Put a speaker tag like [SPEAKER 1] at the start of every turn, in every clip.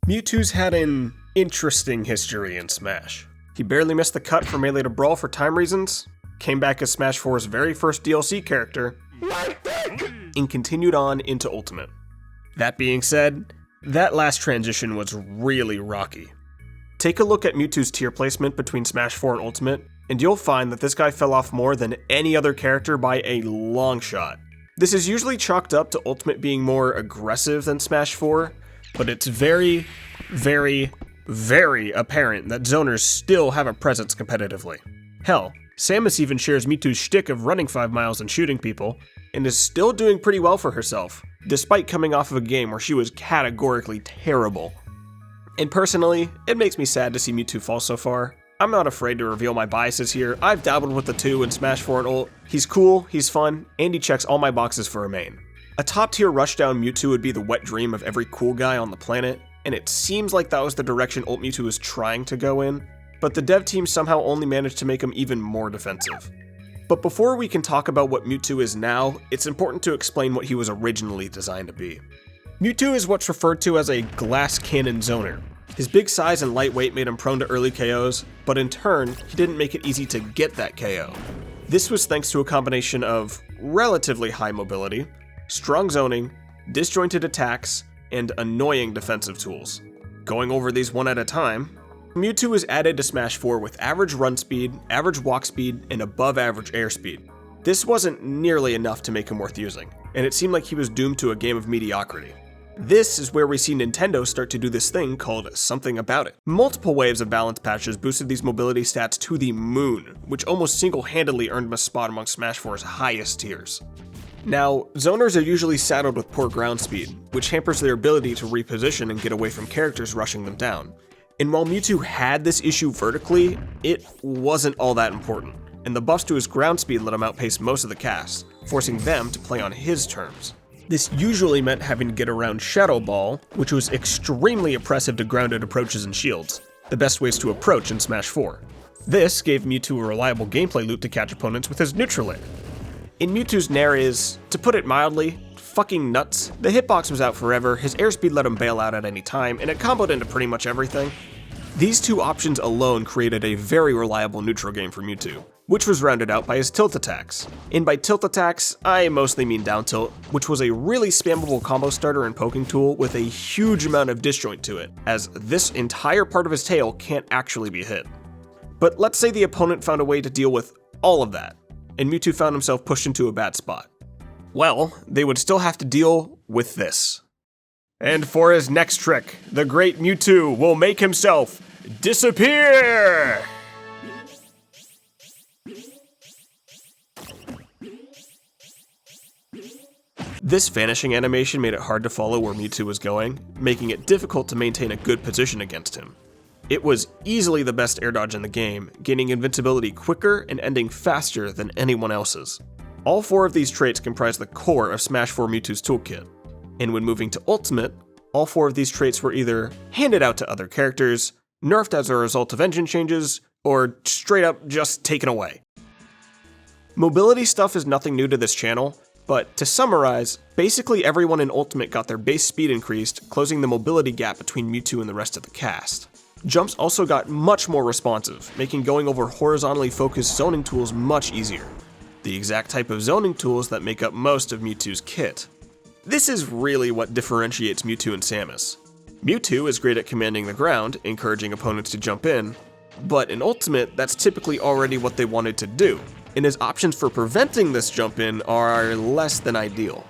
[SPEAKER 1] Mewtwo's had an interesting history in Smash. He barely missed the cut for Melee to Brawl for time reasons, came back as Smash 4's very first DLC character, and continued on into Ultimate. That being said, that last transition was really rocky. Take a look at Mewtwo's tier placement between Smash 4 and Ultimate, and you'll find that this guy fell off more than any other character by a long shot. This is usually chalked up to Ultimate being more aggressive than Smash 4, but it's very, very, very apparent that zoners still have a presence competitively. Hell, Samus even shares Mewtwo's shtick of running 5 miles and shooting people, and is still doing pretty well for herself, despite coming off of a game where she was categorically terrible. And personally, it makes me sad to see Mewtwo fall so far. I'm not afraid to reveal my biases here. I've dabbled with the two in Smash 4 and Ult. He's cool, he's fun, and he checks all my boxes for a main. A top tier rushdown Mewtwo would be the wet dream of every cool guy on the planet, and it seems like that was the direction Ult Mewtwo was trying to go in, but the dev team somehow only managed to make him even more defensive. But before we can talk about what Mewtwo is now, it's important to explain what he was originally designed to be. Mewtwo is what's referred to as a glass cannon zoner. His big size and lightweight made him prone to early KOs, but in turn, he didn't make it easy to get that KO. This was thanks to a combination of relatively high mobility, strong zoning, disjointed attacks, and annoying defensive tools. Going over these one at a time, Mewtwo was added to Smash 4 with average run speed, average walk speed, and above average airspeed. This wasn't nearly enough to make him worth using, and it seemed like he was doomed to a game of mediocrity. This is where we see Nintendo start to do this thing called something about it. Multiple waves of balance patches boosted these mobility stats to the moon, which almost single-handedly earned him a spot among Smash 4's highest tiers. Now, zoners are usually saddled with poor ground speed, which hampers their ability to reposition and get away from characters rushing them down. And while Mewtwo had this issue vertically, it wasn't all that important, and the buffs to his ground speed let him outpace most of the cast, forcing them to play on his terms. This usually meant having to get around Shadow Ball, which was extremely oppressive to grounded approaches and shields, the best ways to approach in Smash 4. This gave Mewtwo a reliable gameplay loop to catch opponents with his neutral air. In Mewtwo's nair is, to put it mildly, fucking nuts. The hitbox was out forever, his airspeed let him bail out at any time, and it comboed into pretty much everything. These two options alone created a very reliable neutral game for Mewtwo, which was rounded out by his tilt attacks. And by tilt attacks, I mostly mean down tilt, which was a really spammable combo starter and poking tool with a huge amount of disjoint to it, as this entire part of his tail can't actually be hit. But let's say the opponent found a way to deal with all of that, and Mewtwo found himself pushed into a bad spot. Well, they would still have to deal with this. And for his next trick, the great Mewtwo will make himself disappear! This vanishing animation made it hard to follow where Mewtwo was going, making it difficult to maintain a good position against him. It was easily the best air dodge in the game, gaining invincibility quicker and ending faster than anyone else's. All 4 of these traits comprise the core of Smash 4 Mewtwo's toolkit, and when moving to Ultimate, all 4 of these traits were either handed out to other characters, nerfed as a result of engine changes, or straight up just taken away. Mobility stuff is nothing new to this channel, but to summarize, basically everyone in Ultimate got their base speed increased, closing the mobility gap between Mewtwo and the rest of the cast. Jumps also got much more responsive, making going over horizontally focused zoning tools much easier. The exact type of zoning tools that make up most of Mewtwo's kit. This is really what differentiates Mewtwo and Samus. Mewtwo is great at commanding the ground, encouraging opponents to jump in, but in Ultimate, that's typically already what they wanted to do, and his options for preventing this jump in are less than ideal.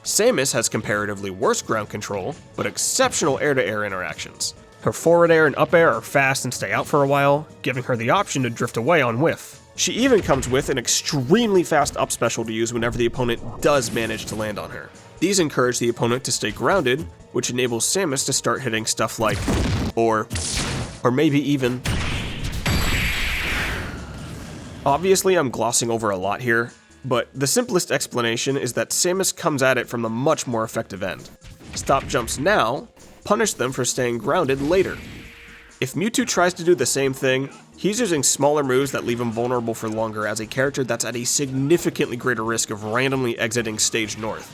[SPEAKER 1] Samus has comparatively worse ground control, but exceptional air-to-air interactions. Her forward air and up air are fast and stay out for a while, giving her the option to drift away on whiff. She even comes with an extremely fast up special to use whenever the opponent does manage to land on her. These encourage the opponent to stay grounded, which enables Samus to start hitting stuff like, or maybe even... Obviously I'm glossing over a lot here, but the simplest explanation is that Samus comes at it from the much more effective end. Stop jumps now, punish them for staying grounded later. If Mewtwo tries to do the same thing, he's using smaller moves that leave him vulnerable for longer as a character that's at a significantly greater risk of randomly exiting Stage North.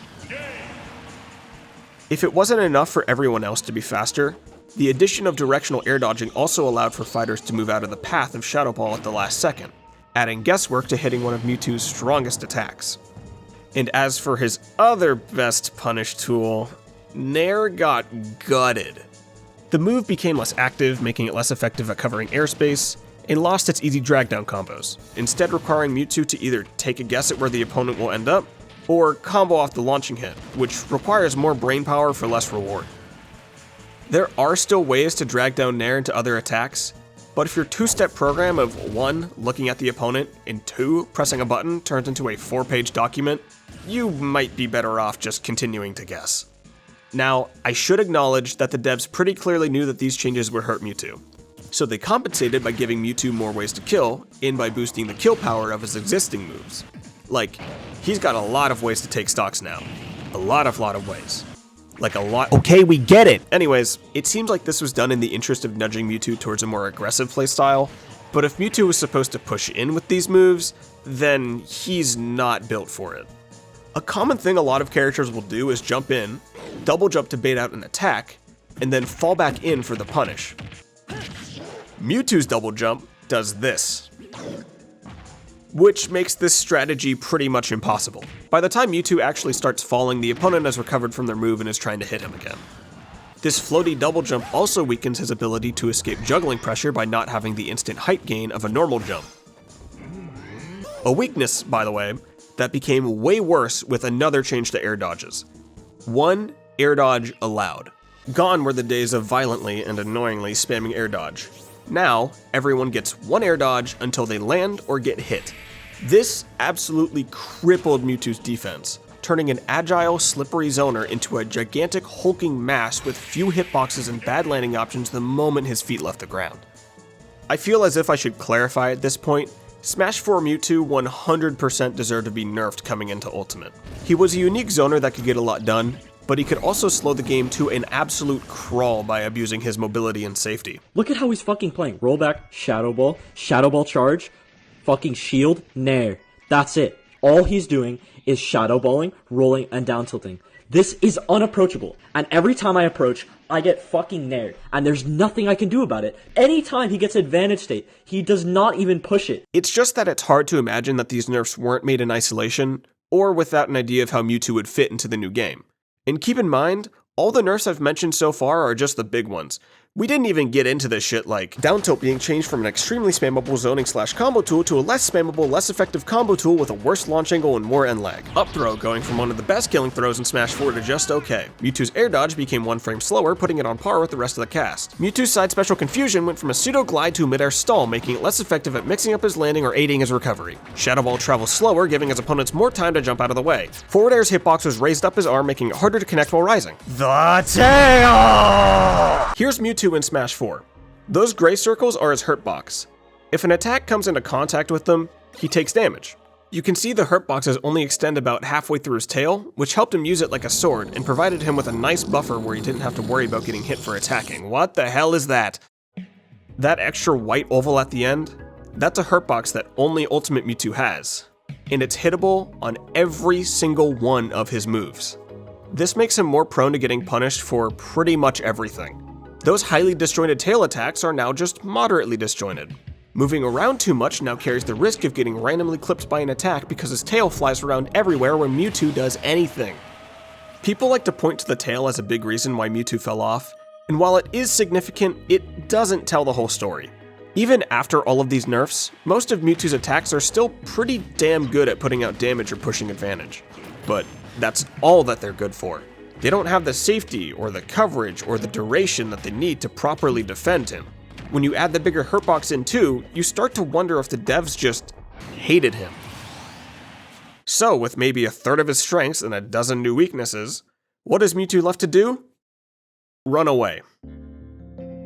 [SPEAKER 1] If it wasn't enough for everyone else to be faster, The addition of directional air dodging also allowed for fighters to move out of the path of Shadow Ball at the last second, adding guesswork to hitting one of Mewtwo's strongest attacks. And as for his other best punish tool, Nair got gutted. The move became less active, making it less effective at covering airspace, and lost its easy drag-down combos, instead requiring Mewtwo to either take a guess at where the opponent will end up, or combo off the launching hit, which requires more brain power for less reward. There are still ways to drag down Nair into other attacks, but if your two-step program of 1, looking at the opponent, and 2, pressing a button turns into a 4-page document, you might be better off just continuing to guess. Now, I should acknowledge that the devs pretty clearly knew that these changes would hurt Mewtwo, so they compensated by giving Mewtwo more ways to kill, and by boosting the kill power of his existing moves. Like, he's got a lot of ways to take stocks now. A lot of ways. Like a lot. Okay, we get it! Anyways, it seems like this was done in the interest of nudging Mewtwo towards a more aggressive playstyle, but if Mewtwo was supposed to push in with these moves, then he's not built for it. A common thing a lot of characters will do is jump in, double jump to bait out an attack, and then fall back in for the punish. Mewtwo's double jump does this, which makes this strategy pretty much impossible. By the time Mewtwo actually starts falling, the opponent has recovered from their move and is trying to hit him again. This floaty double jump also weakens his ability to escape juggling pressure by not having the instant height gain of a normal jump. A weakness, by the way, that became way worse with another change to air dodges. 1 air dodge allowed. Gone were the days of violently and annoyingly spamming air dodge. Now, everyone gets 1 air dodge until they land or get hit. This absolutely crippled Mewtwo's defense, turning an agile, slippery zoner into a gigantic hulking mass with few hitboxes and bad landing options the moment his feet left the ground. I feel as if I should clarify at this point, Smash 4 Mewtwo 100% deserved to be nerfed coming into Ultimate. He was a unique zoner that could get a lot done, but he could also slow the game to an absolute crawl by abusing his mobility and safety.
[SPEAKER 2] Look at how he's fucking playing. Rollback, Shadow Ball charge, fucking shield, Nair. That's it. All he's doing is Shadow Balling, rolling, and down tilting. This is unapproachable, and every time I approach, I get fucking Nair, and there's nothing I can do about it. Anytime he gets advantage state, he does not even push it.
[SPEAKER 1] It's just that it's hard to imagine that these nerfs weren't made in isolation, or without an idea of how Mewtwo would fit into the new game. And keep in mind, all the nerfs I've mentioned so far are just the big ones. We didn't even get into this shit like down tilt being changed from an extremely spammable zoning / combo tool to a less spammable, less effective combo tool with a worse launch angle and more end lag. Up throw going from one of the best killing throws in Smash 4 to just okay. Mewtwo's air dodge became 1 frame slower, putting it on par with the rest of the cast. Mewtwo's side special Confusion went from a pseudo glide to a mid-air stall, making it less effective at mixing up his landing or aiding his recovery. Shadow Ball travels slower, giving his opponents more time to jump out of the way. Forward air's hitbox was raised up his arm, making it harder to connect while rising. The tail! Here's Mewtwo in Smash 4. Those gray circles are his hurt box. If an attack comes into contact with them, he takes damage. You can see the hurt boxes only extend about halfway through his tail, which helped him use it like a sword and provided him with a nice buffer where he didn't have to worry about getting hit for attacking. What the hell is that? That extra white oval at the end? That's a hurt box that only Ultimate Mewtwo has, and it's hittable on every single one of his moves. This makes him more prone to getting punished for pretty much everything. Those highly disjointed tail attacks are now just moderately disjointed. Moving around too much now carries the risk of getting randomly clipped by an attack because his tail flies around everywhere when Mewtwo does anything. People like to point to the tail as a big reason why Mewtwo fell off, and while it is significant, it doesn't tell the whole story. Even after all of these nerfs, most of Mewtwo's attacks are still pretty damn good at putting out damage or pushing advantage. But that's all that they're good for. They don't have the safety, or the coverage, or the duration that they need to properly defend him. When you add the bigger hurt box in too, you start to wonder if the devs just hated him. So, with maybe a third of his strengths and a dozen new weaknesses, what is Mewtwo left to do? Run away.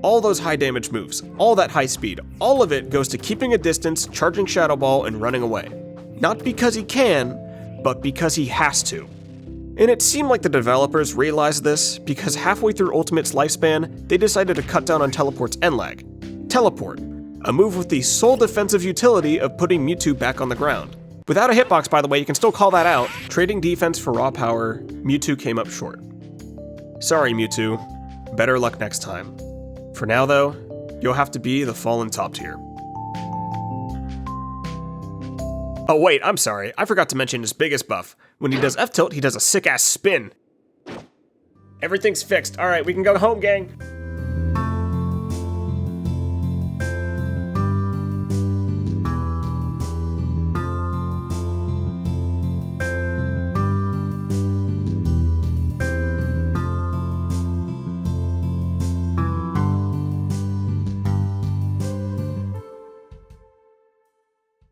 [SPEAKER 1] All those high damage moves, all that high speed, all of it goes to keeping a distance, charging Shadow Ball, and running away. Not because he can, but because he has to. And it seemed like the developers realized this because halfway through Ultimate's lifespan, they decided to cut down on Teleport's end lag. Teleport, a move with the sole defensive utility of putting Mewtwo back on the ground. Without a hitbox, by the way, you can still call that out. Trading defense for raw power, Mewtwo came up short. Sorry, Mewtwo. Better luck next time. For now though, you'll have to be the fallen top tier. Oh wait, I'm sorry, I forgot to mention his biggest buff. When he does F-tilt, he does a sick-ass spin. Everything's fixed. Alright, we can go home, gang.